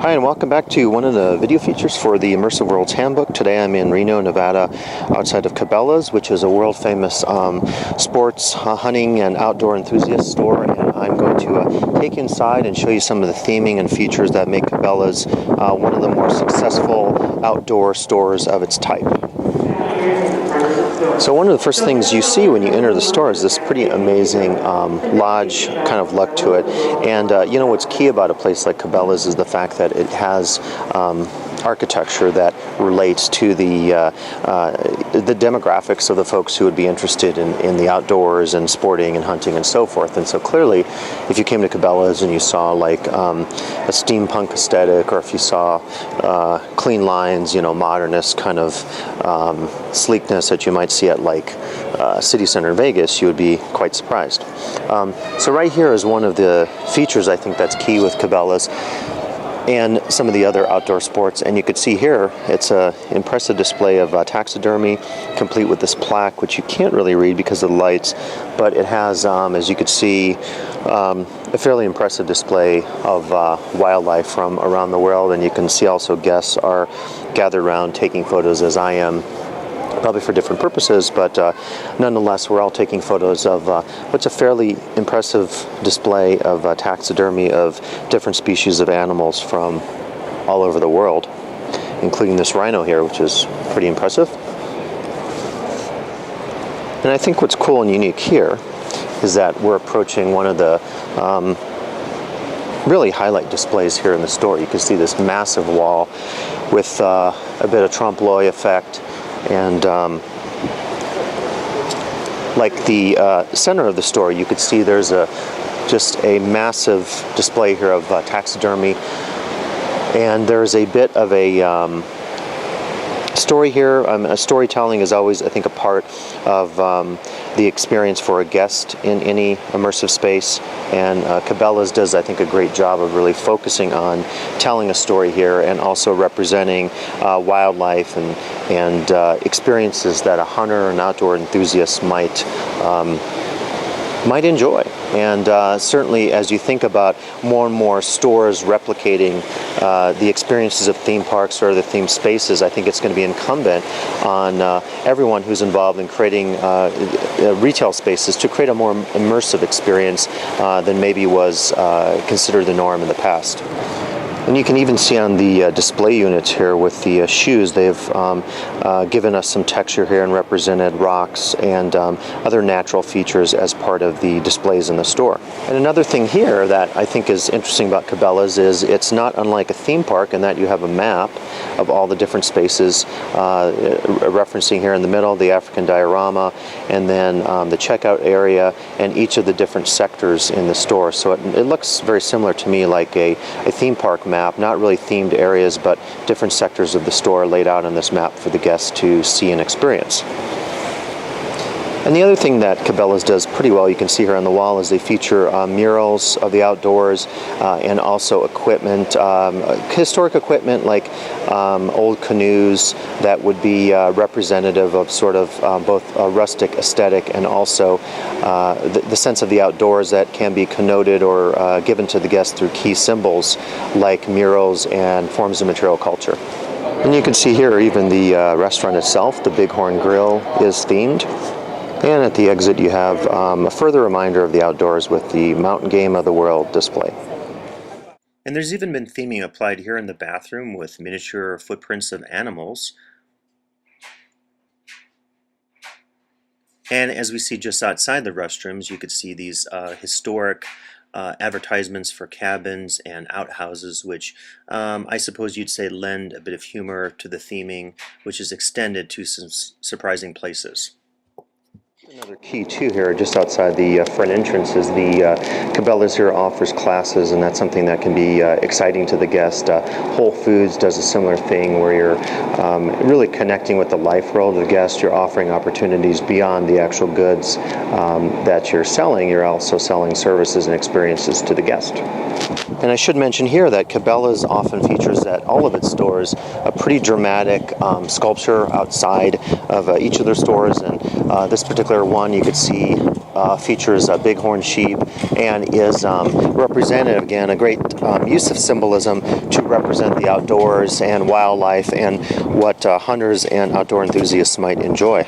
Hi, and welcome back to one of the video features for the Immersive Worlds Handbook. Today I'm in Reno, Nevada, outside of Cabela's, which is a world-famous sports, hunting, and outdoor enthusiast store. And I'm going to take you inside and show you some of the theming and features that make Cabela's one of the more successful outdoor stores of its type. So one of the first things you see when you enter the store is this pretty amazing lodge kind of look to it. And you know what's key about a place like Cabela's is the fact that it has architecture that relates to the demographics of the folks who would be interested in the outdoors and sporting and hunting and so forth. And so clearly, if you came to Cabela's and you saw like a steampunk aesthetic, or if you saw clean lines, you know, modernist kind of sleekness that you might see at like City Center in Vegas, you would be quite surprised. So right here is one of the features I think that's key with Cabela's and some of the other outdoor sports. And you could see here, it's an impressive display of taxidermy, complete with this plaque, which you can't really read because of the lights, but it has, as you could see, a fairly impressive display of wildlife from around the world. And you can see also guests are gathered around taking photos, as I am, probably for different purposes, but nonetheless, we're all taking photos of what's a fairly impressive display of taxidermy of different species of animals from all over the world, including this rhino here, which is pretty impressive. And I think what's cool and unique here is that we're approaching one of the really highlight displays here in the store. You can see this massive wall with a bit of trompe l'oeil effect. And like the center of the store, you could see there's just a massive display here of taxidermy, and there's a bit of a story here. Storytelling is always, I think, a part of the experience for a guest in any immersive space, and Cabela's does, I think, a great job of really focusing on telling a story here and also representing wildlife and experiences that a hunter or an outdoor enthusiast might enjoy. And certainly, as you think about more and more stores replicating the experiences of theme parks or the theme spaces, I think it's going to be incumbent on everyone who's involved in creating retail spaces to create a more immersive experience than maybe was considered the norm in the past. And you can even see on the display units here with the shoes, they've given us some texture here and represented rocks and other natural features as part of the displays in the store. And another thing here that I think is interesting about Cabela's is it's not unlike a theme park in that you have a map of all the different spaces, referencing here in the middle the African diorama, and then the checkout area and each of the different sectors in the store. So it looks very similar to me like a theme park map. Not really themed areas, but different sectors of the store laid out on this map for the guests to see and experience. And the other thing that Cabela's does pretty well, you can see here on the wall, is they feature murals of the outdoors and also equipment, historic equipment like old canoes that would be representative of sort of both a rustic aesthetic and also the sense of the outdoors that can be connoted or given to the guests through key symbols like murals and forms of material culture. And you can see here even the restaurant itself, the Bighorn Grill, is themed. And at the exit you have a further reminder of the outdoors with the Mountain Game of the World display. And there's even been theming applied here in the bathroom with miniature footprints of animals. And as we see just outside the restrooms, you could see these historic advertisements for cabins and outhouses, which I suppose you'd say lend a bit of humor to the theming, which is extended to some surprising places. Another key too here, just outside the front entrance, is the Cabela's here offers classes, and that's something that can be exciting to the guest. Whole Foods does a similar thing where you're really connecting with the life world of the guest. You're offering opportunities beyond the actual goods that you're selling. You're also selling services and experiences to the guest. And I should mention here that Cabela's often features at all of its stores a pretty dramatic sculpture outside of each of their stores, and this particular one you could see features bighorn sheep, and is representative, again, a great use of symbolism to represent the outdoors and wildlife and what hunters and outdoor enthusiasts might enjoy.